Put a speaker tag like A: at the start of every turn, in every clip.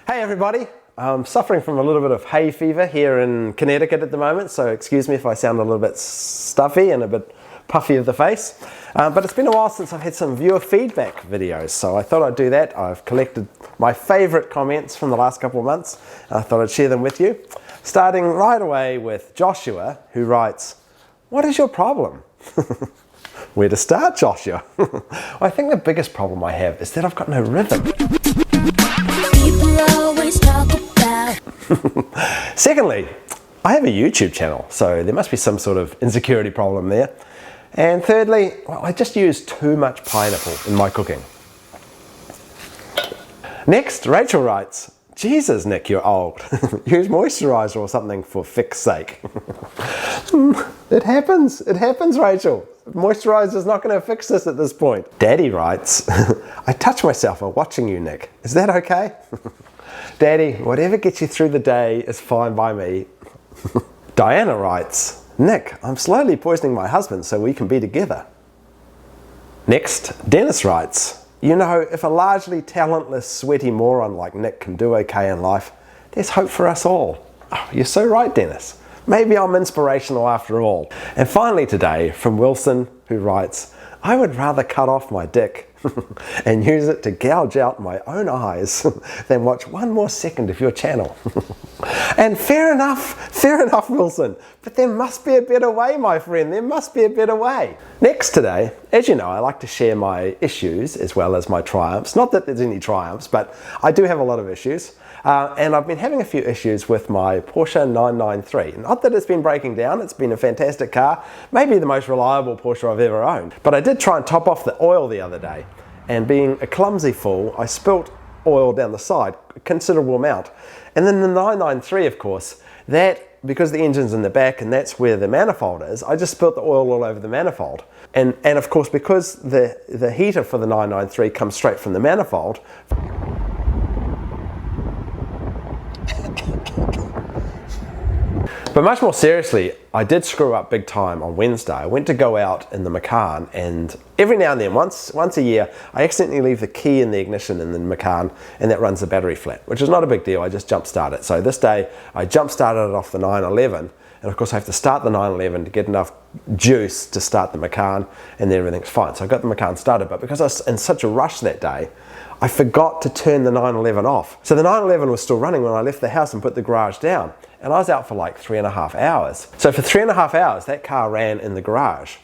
A: Hey everybody, I'm suffering from a little bit of hay fever here in Connecticut at the moment, so excuse me if I sound a little bit stuffy and a bit puffy of the face. But it's been a while since I've had some viewer feedback videos, so I thought I'd do that. I've collected my favourite comments from the last couple of months, and I thought I'd share them with you. Starting right away with Joshua, who writes, "What is your problem?" Where to start, Joshua? Well, I think the biggest problem I have is that I've got no rhythm. People always talk about. Secondly, I have a YouTube channel, so there must be some sort of insecurity problem there. And thirdly, well, I just use too much pineapple in my cooking. Next, Rachel writes, "Jesus, Nick, you're old. Use moisturiser or something for fix's sake." It happens, Rachel. Moisturiser's not going to fix this at this point. Daddy writes, "I touch myself while watching you, Nick. Is that okay?" Daddy, whatever gets you through the day is fine by me. Diana writes, "Nick, I'm slowly poisoning my husband so we can be together." Next, Dennis writes, "You know, if a largely talentless, sweaty moron like Nick can do okay in life, there's hope for us all." Oh, you're so right, Dennis. Maybe I'm inspirational after all. And finally today, from Wilson, who writes, "I would rather cut off my dick and use it to gouge out my own eyes than watch one more second of your channel." And fair enough, Wilson. But there must be a better way, my friend. There must be a better way. Next today, as you know, I like to share my issues as well as my triumphs. Not that there's any triumphs, but I do have a lot of issues. And I've been having a few issues with my Porsche 993. Not that it's been breaking down, it's been a fantastic car, maybe the most reliable Porsche I've ever owned. But I did try and top off the oil the other day, and being a clumsy fool, I spilt oil down the side, a considerable amount. And then the 993, of course, because the engine's in the back and that's where the manifold is, I just spilt the oil all over the manifold. And of course, because the heater for the 993 comes straight from the manifold, but much more seriously, I did screw up big time on Wednesday. I went to go out in the Macan, and every now and then, once a year, I accidentally leave the key in the ignition in the Macan, and that runs the battery flat, which is not a big deal. I just jump start it. So this day, I jump started it off the 911, and of course I have to start the 911 to get enough juice to start the Macan, and then everything's fine. So I got the Macan started, but because I was in such a rush that day, I forgot to turn the 911 off. So the 911 was still running when I left the house and put the garage down. And I was out for like 3.5 hours. So for 3.5 hours, that car ran in the garage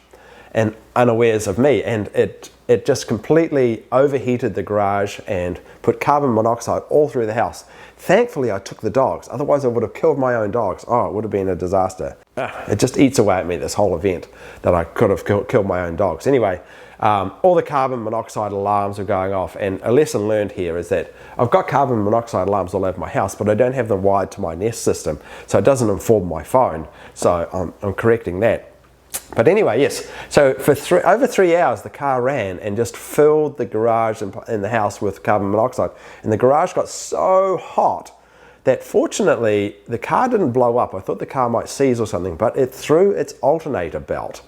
A: and unawares of me. And it just completely overheated the garage and put carbon monoxide all through the house. Thankfully, I took the dogs. Otherwise, I would have killed my own dogs. Oh, it would have been a disaster. It just eats away at me, this whole event, that I could have killed my own dogs. Anyway, all the carbon monoxide alarms are going off, and a lesson learned here is that I've got carbon monoxide alarms all over my house, but I don't have them wired to my Nest system, so it doesn't inform my phone. So I'm correcting that. But anyway, yes, so for over 3 hours the car ran and just filled the garage and the house with carbon monoxide, and the garage got so hot that fortunately the car didn't blow up. I thought the car might seize or something, but it threw its alternator belt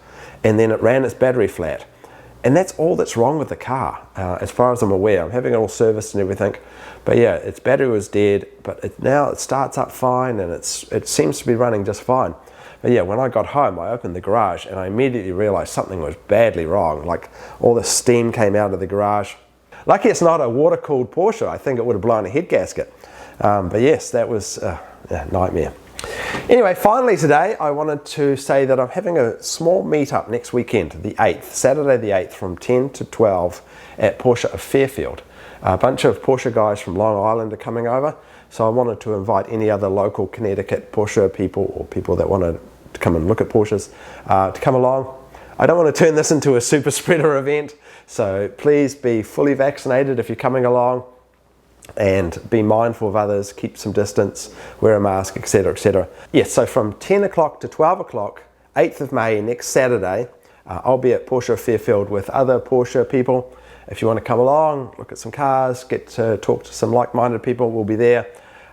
A: and then it ran its battery flat. And that's all that's wrong with the car, as far as I'm aware. I'm having it all serviced and everything. But yeah, its battery was dead, but now it starts up fine and it seems to be running just fine. But yeah, when I got home, I opened the garage and I immediately realized something was badly wrong. Like all the steam came out of the garage. Lucky it's not a water-cooled Porsche. I think it would have blown a head gasket. But yes, that was a nightmare. Anyway, finally today, I wanted to say that I'm having a small meetup next weekend, the 8th, Saturday the 8th, from 10 to 12 at Porsche of Fairfield. A bunch of Porsche guys from Long Island are coming over, so I wanted to invite any other local Connecticut Porsche people or people that want to come and look at Porsches to come along. I don't want to turn this into a super spreader event, so please be fully vaccinated if you're coming along. And be mindful of others, keep some distance, wear a mask, etc, etc. Yes, so from 10 o'clock to 12 o'clock, 8th of May, next Saturday, I'll be at Porsche Fairfield with other Porsche people. If you want to come along, look at some cars, get to talk to some like-minded people, we'll be there.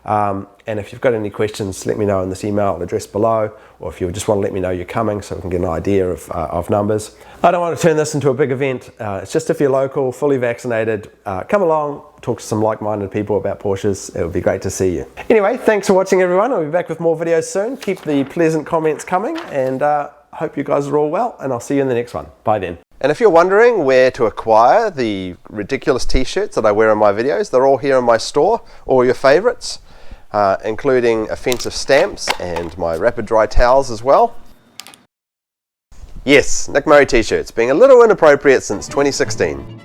A: And if you've got any questions, let me know in this email address below, or if you just want to let me know you're coming so we can get an idea of numbers. I don't want to turn this into a big event. It's just if you're local, fully vaccinated, come along, talk to some like-minded people about Porsches. It would be great to see you. Anyway, thanks for watching, everyone. I'll be back with more videos soon. Keep the pleasant comments coming, and hope you guys are all well, and I'll see you in the next one. Bye then. And if you're wondering where to acquire the ridiculous t-shirts that I wear in my videos, they're all here in my store, all your favorites, including offensive stamps and my rapid dry towels as well. Yes, Nick Murray t-shirts, being a little inappropriate since 2016.